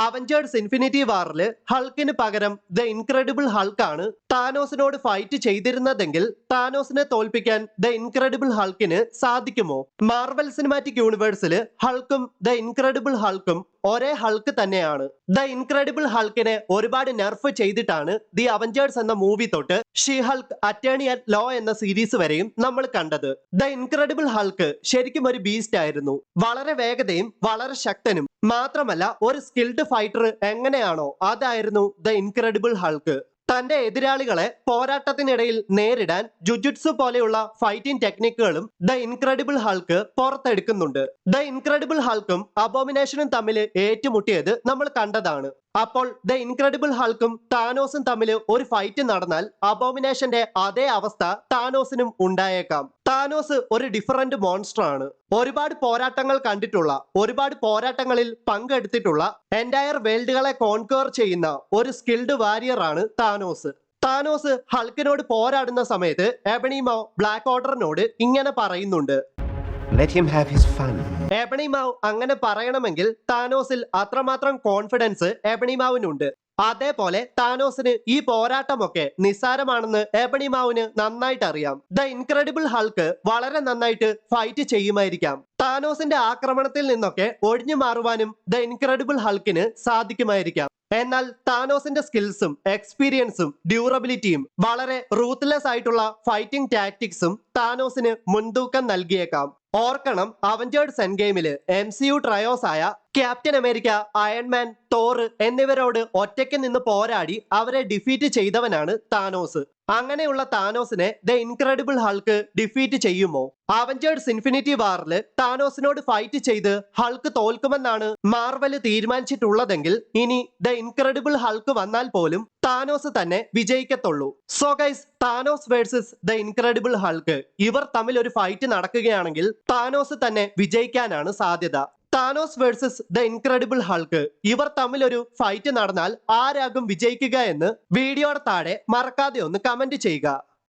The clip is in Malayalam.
അവഞ്ചേഴ്സ് ഇൻഫിനിറ്റി വാറിൽ ഹൾക്കിന് പകരം ദ ഇൻക്രെഡിബിൾ ഹൾക്കാണ് താനോസിനോട് ഫൈറ്റ് ചെയ്തിരുന്നതെങ്കിൽ താനോസിനെ തോൽപ്പിക്കാൻ ദ ഇൻക്രെഡിബിൾ ഹൾക്കിന് സാധിക്കുമോ? മാർവൽ സിനിമാറ്റിക് യൂണിവേഴ്സിൽ ഹൾക്കും ദ ഇൻക്രെഡിബിൾ ഹൾക്കും ഒരേ ഹൾക്ക് തന്നെയാണ്. ദ ഇൻക്രെഡിബിൾ ഹൾക്കിനെ ഒരുപാട് നെർഫ് ചെയ്തിട്ടാണ് ദി അവഞ്ചേഴ്സ് എന്ന മൂവി തൊട്ട് she Hulk attorney at low എന്ന സീരീസ് വരെയും നമ്മൾ കണ്ടത്. ദ ഇൻക്രെഡിബിൾ ഹൾക്ക് ശരിക്കും ഒരു ബീസ്റ്റ് ആയിരുന്നു. വളരെ വേഗതയും വളരെ ശക്തനും. മാത്രമല്ല ഒരു സ്കിൽഡ് ഫൈറ്റർ എങ്ങനെയാണോ അതായിരുന്നു ദ ഇൻക്രെഡിബിൾ ഹൾക്ക്. തന്റെ എതിരാളികളെ പോരാട്ടത്തിനിടയിൽ നേരിടാൻ ജുജുറ്റ്സു പോലെയുള്ള ഫൈറ്റിംഗ് ടെക്നിക്കുകളും ദ ഇൻക്രെഡിബിൾ ഹൾക്ക് പുറത്തെടുക്കുന്നുണ്ട്. ദ ഇൻക്രെഡിബിൾ ഹൾക്കും അബോമിനേഷനും തമ്മിൽ ഏറ്റുമുട്ടിയത് നമ്മൾ കണ്ടതാണ്. അപ്പോൾ ദ ഇൻക്രെഡിബിൾ ഹൾക്കും താനോസും തമ്മിൽ ഒരു ഫൈറ്റ് നടന്നാൽ അബോമിനേഷന്റെ അതേ അവസ്ഥ താനോസിനും ഉണ്ടായേക്കാം. താനോസ് ഒരു ഡിഫറന്റ് മോൺസ്റ്റർ ആണ്. ഒരുപാട് പോരാട്ടങ്ങൾ കണ്ടിട്ടുള്ള, ഒരുപാട് പോരാട്ടങ്ങളിൽ പങ്കെടുത്തിട്ടുള്ള, എൻറ്റയർ വേൾഡുകളെ കോൺക്വർ ചെയ്യുന്ന ഒരു സ്കിൽഡ് വാരിയർ ആണ് താനോസ്. താനോസ് ഹൾക്കിനോട് പോരാടുന്ന സമയത്ത് എബണി മാവ് ബ്ലാക്ക് ഓർഡറിനോട് ഇങ്ങനെ പറയുന്നുണ്ട്, Let him have his fun. Ebony മാവ് അങ്ങനെ പറയണമെങ്കിൽ താനോസിൽ അത്രമാത്രം കോൺഫിഡൻസ് എബണി മാവിനുണ്ട്. അതേപോലെ താനോസിന് ഈ പോരാട്ടമൊക്കെ നിസ്സാരമാണെന്ന് എബണി മാവിന് നന്നായിട്ട് അറിയാം. ദ ഇൻക്രെഡിബിൾ ഹൾക്ക് വളരെ നന്നായിട്ട് ഫൈറ്റ് ചെയ്യുമായിരിക്കാം. താനോസിന്റെ ആക്രമണത്തിൽ നിന്നൊക്കെ ഒഴിഞ്ഞു മാറുവാനും ദ ഇൻക്രെഡിബിൾ ഹൾക്കിന് സാധിക്കുമായിരിക്കാം. എന്നാൽ താനോസിന്റെ സ്കിൽസും എക്സ്പീരിയൻസും ഡ്യൂറബിലിറ്റിയും വളരെ റൂത്ത്ലെസ് ആയിട്ടുള്ള ഫൈറ്റിംഗ് ടാക്ടിക്സും താനോസിന് മുൻതൂക്കം നൽകിയേക്കാം. ഓർക്കണം, അവഞ്ചേഴ്സ് എൻഡ് ഗെയിമില് MCU ട്രയോസ് ആയ ക്യാപ്റ്റൻ അമേരിക്ക, അയൺമാൻ, തോർ എന്നിവരോട് ഒറ്റയ്ക്ക് നിന്ന് പോരാടി അവരെ ഡിഫീറ്റ് ചെയ്തവനാണ് താനോസ്. അങ്ങനെയുള്ള താനോസിനെ ദ ഇൻക്രെഡിബിൾ ഹൾക്ക് ഡിഫീറ്റ് ചെയ്യുമോ? അവഞ്ചേഴ്സ് ഇൻഫിനിറ്റി വാറിൽ താനോസിനോട് ഫൈറ്റ് ചെയ്ത് ഹൾക്ക് തോൽക്കുമെന്നാണ് മാർവല് തീരുമാനിച്ചിട്ടുള്ളതെങ്കിൽ ഇനി ദ ഇൻക്രെഡിബിൾ ഹൾക്ക് വന്നാൽ പോലും താനോസ് തന്നെ വിജയിക്കത്തുള്ളൂ. So guys, Thanos versus the Incredible Hulk ഇവർ തമ്മിൽ ഒരു ഫൈറ്റ് നടക്കുകയാണെങ്കിൽ താനോസ് തന്നെ വിജയിക്കാനാണ് സാധ്യത. Thanos versus the Incredible Hulk ഇവർ തമ്മിൽ ഒരു ഫൈറ്റ് നടന്നാൽ ആരാകും വിജയിക്കുക എന്ന് വീഡിയോയുടെ താഴെ മറക്കാതെ ഒന്ന് കമന്റ് ചെയ്യുക.